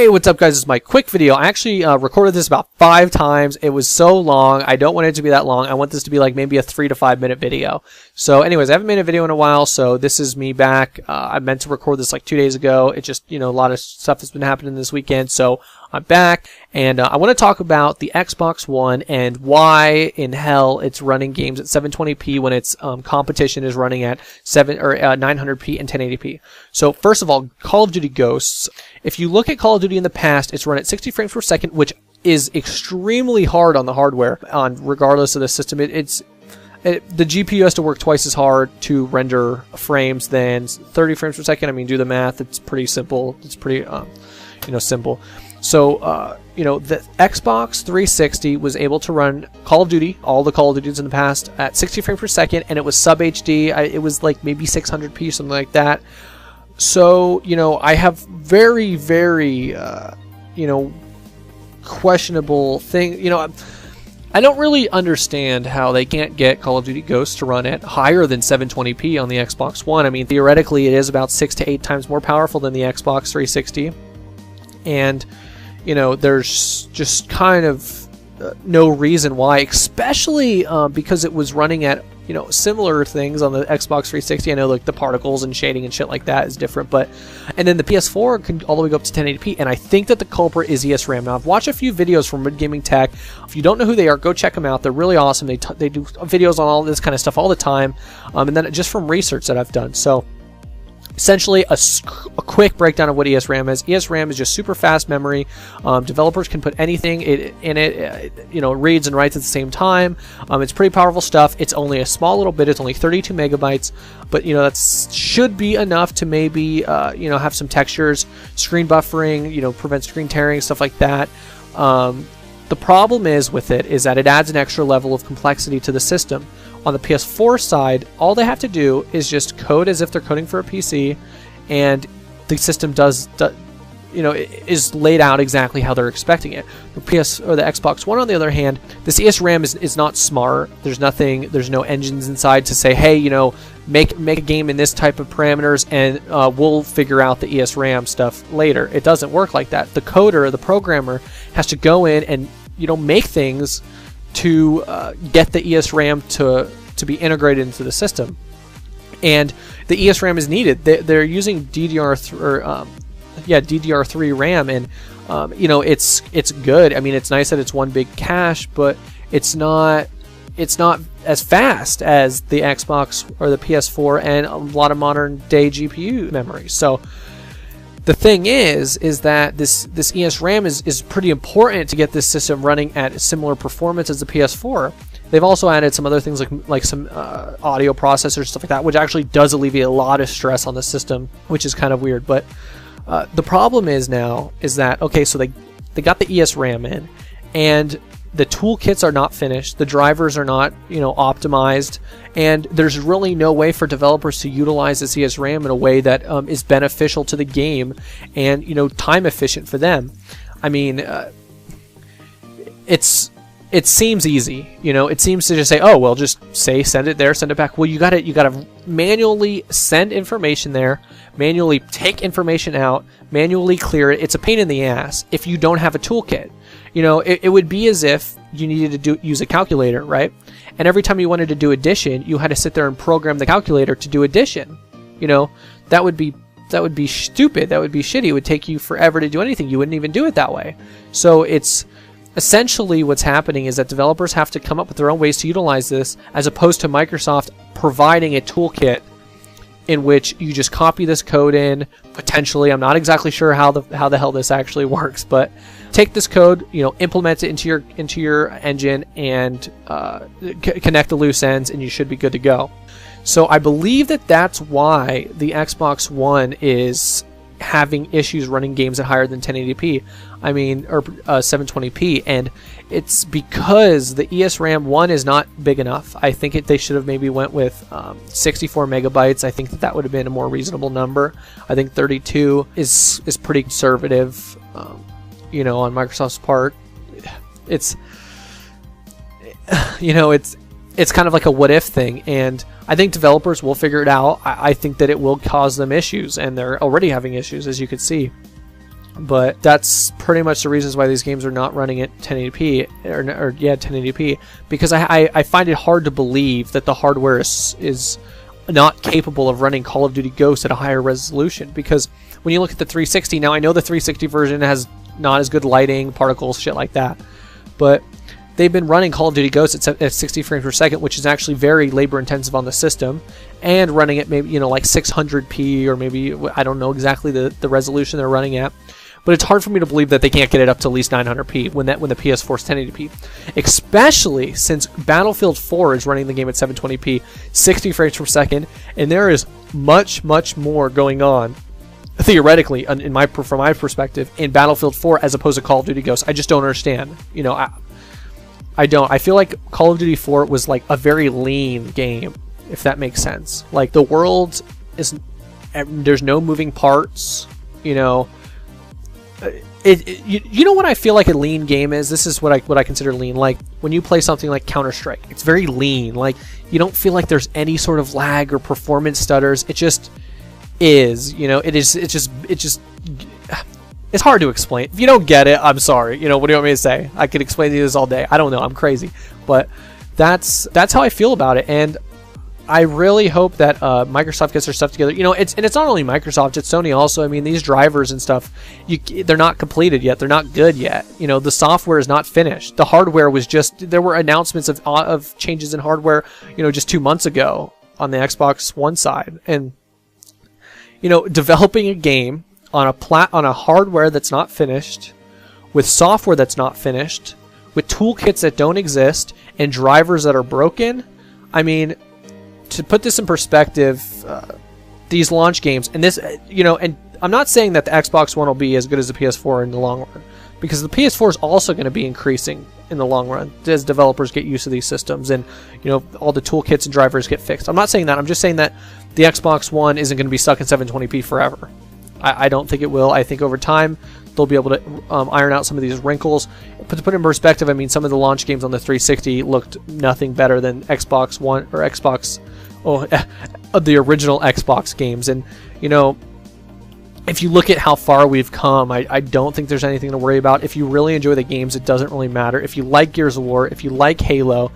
Hey, what's up guys, it's my quick video. I actually recorded this about 5 times. It was so long. I don't want it to be that long. I want this to be like maybe a 3 to 5 minute video. So anyways, I haven't made a video in a while, so this is me back. I meant to record this like 2 days ago. It just, a lot of stuff has been happening this weekend, so I'm back. And I want to talk about the Xbox One and why in hell it's running games at 720p when its competition is running at 900p and 1080p. So first of all, Call of Duty Ghosts. If you look at Call of Duty in the past, it's run at 60 frames per second, which is extremely hard on the hardware, regardless of the system. The GPU has to work twice as hard to render frames than 30 frames per second. I mean, do the math. It's pretty simple. It's pretty, simple. So, the Xbox 360 was able to run Call of Duty, all the Call of Duties in the past, at 60 frames per second, and it was sub HD. It was like maybe 600p, something like that. So, I have very, very, questionable thing. I don't really understand how they can't get Call of Duty Ghosts to run at higher than 720p on the Xbox One. I mean, theoretically, it is about 6 to 8 times more powerful than the Xbox 360. And, there's just kind of no reason why, especially because it was running at, similar things on the Xbox 360. I know like the particles and shading and shit like that is different, and then the PS4 can all the way go up to 1080p, and I think that the culprit is ESRAM. Now, I've watched a few videos from Mid Gaming Tech. If you don't know who they are, go check them out. They're really awesome. They do videos on all this kind of stuff all the time, and then just from research that I've done. So essentially, a quick breakdown of what ESRAM is. ESRAM is just super fast memory. Developers can put anything in it. It reads and writes at the same time. It's pretty powerful stuff. It's only a small little bit. It's only 32 megabytes, but that should be enough to maybe have some textures, screen buffering, prevent screen tearing, stuff like that. The problem is with it is that it adds an extra level of complexity to the system. On the PS4 side, all they have to do is just code as if they're coding for a PC, and the system is laid out exactly how they're expecting it. The Xbox One, on the other hand, this ESRAM is not smart. There's no engines inside to say, hey, make a game in this type of parameters, and we'll figure out the ESRAM stuff later. It doesn't work like that. The coder, the programmer, has to go in and make things to get the ESRAM to be integrated into the system, and the ESRAM is needed. They're using DDR3 RAM, and it's good. I mean, it's nice that it's one big cache, but it's not as fast as the Xbox or the PS4 and a lot of modern day GPU memory. So the thing is that this ESRAM is pretty important to get this system running at similar performance as the PS4. They've also added some other things like some audio processors, stuff like that, which actually does alleviate a lot of stress on the system, which is kind of weird. But the problem is that, okay, so they got the ESRAM in, and the toolkits are not finished, the drivers are not optimized, and there's really no way for developers to utilize this ESRAM in a way that is beneficial to the game and time efficient for them. I mean, it seems easy, it seems to just say, oh well, just send it there, send it back. Well, you gotta manually send information there, manually take information out, manually clear it. It's a pain in the ass if you don't have a toolkit. It would be as if you needed to use a calculator, right? And every time you wanted to do addition, you had to sit there and program the calculator to do addition. That would be stupid. That would be shitty. It would take you forever to do anything. You wouldn't even do it that way. So it's essentially what's happening is that developers have to come up with their own ways to utilize this, as opposed to Microsoft providing a toolkit in which you just copy this code in. Potentially, I'm not exactly sure how the hell this actually works, but take this code, implement it into your engine, and connect the loose ends, and you should be good to go. So I believe that that's why the Xbox One is having issues running games at higher than 1080p. I mean, or 720p, and it's because the ESRAM 1 is not big enough. I think they should have maybe went with 64 megabytes. I think that would have been a more reasonable number. I think 32 is pretty conservative, on Microsoft's part. It's it's kind of like a what if thing, and I think developers will figure it out. I think that it will cause them issues, and they're already having issues, as you can see. But that's pretty much the reasons why these games are not running at 1080p, or yeah, 1080p, because I find it hard to believe that the hardware is not capable of running Call of Duty Ghosts at a higher resolution. Because when you look at the 360, now I know the 360 version has not as good lighting, particles, shit like that, but they've been running Call of Duty Ghosts at 60 frames per second, which is actually very labor intensive on the system, and running at maybe, you know, like 600p, or maybe, I don't know exactly the resolution they're running at. But it's hard for me to believe that they can't get it up to at least 900p when the PS4 is 1080p. Especially since Battlefield 4 is running the game at 720p, 60 frames per second, and there is much, much more going on, theoretically, from my perspective, in Battlefield 4 as opposed to Call of Duty Ghosts. I just don't understand. You know, I don't. I feel like Call of Duty 4 was like a very lean game, if that makes sense. Like, the world is... there's no moving parts, you know... You know what I feel like a lean game is? This is what I consider lean. Like when you play something like Counter-Strike, it's very lean. Like you don't feel like there's any sort of lag or performance stutters. It just is. You know, it's hard to explain. If you don't get it, I'm sorry. You know, what do you want me to say? I could explain to you this all day. I don't know. I'm crazy, but that's how I feel about it. And I really hope that Microsoft gets their stuff together. You know, it's not only Microsoft, it's Sony also. I mean, these drivers and stuff, they're not completed yet. They're not good yet. You know, the software is not finished. The hardware was just, there were announcements of changes in hardware, you know, just 2 months ago on the Xbox One side. And, you know, developing a game on a hardware that's not finished, with software that's not finished, with toolkits that don't exist, and drivers that are broken, I mean... to put this in perspective, these launch games, and this, you know, and I'm not saying that the Xbox One will be as good as the PS4 in the long run, because the PS4 is also going to be increasing in the long run as developers get used to these systems and, you know, all the toolkits and drivers get fixed. I'm not saying that. I'm just saying that the Xbox One isn't going to be stuck in 720p forever. I don't think it will. I think over time they'll be able to iron out some of these wrinkles. But to put it in perspective, I mean, some of the launch games on the 360 looked nothing better than Xbox One or Xbox, the original Xbox games. And, you know, if you look at how far we've come, I don't think there's anything to worry about. If you really enjoy the games, it doesn't really matter. If you like Gears of War, if you like Halo,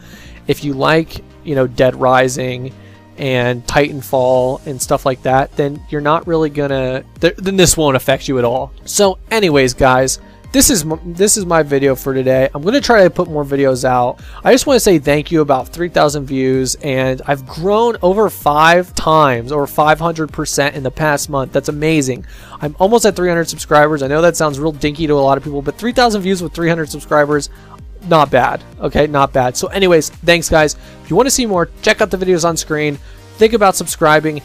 if you like, you know, Dead Rising and Titanfall and stuff like that, then you're not really gonna, then this won't affect you at all. So anyways, guys, this is my video for today. I'm gonna try to put more videos out. I just want to say thank you. About 3,000 views, and I've grown over 5 times, over 500% in the past month. That's amazing. I'm almost at 300 subscribers. I know that sounds real dinky to a lot of people, but 3,000 views with 300 subscribers, not bad. Okay, not bad. So anyways, thanks guys. If you want to see more, check out the videos on screen. Think about subscribing.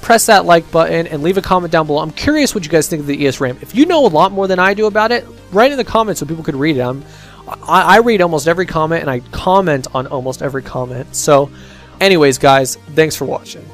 Press that like button and leave a comment down below. I'm curious what you guys think of the ESRAM. If you know a lot more than I do about it, write in the comments so people could read it. I read almost every comment, and I comment on almost every comment. So anyways, guys, thanks for watching.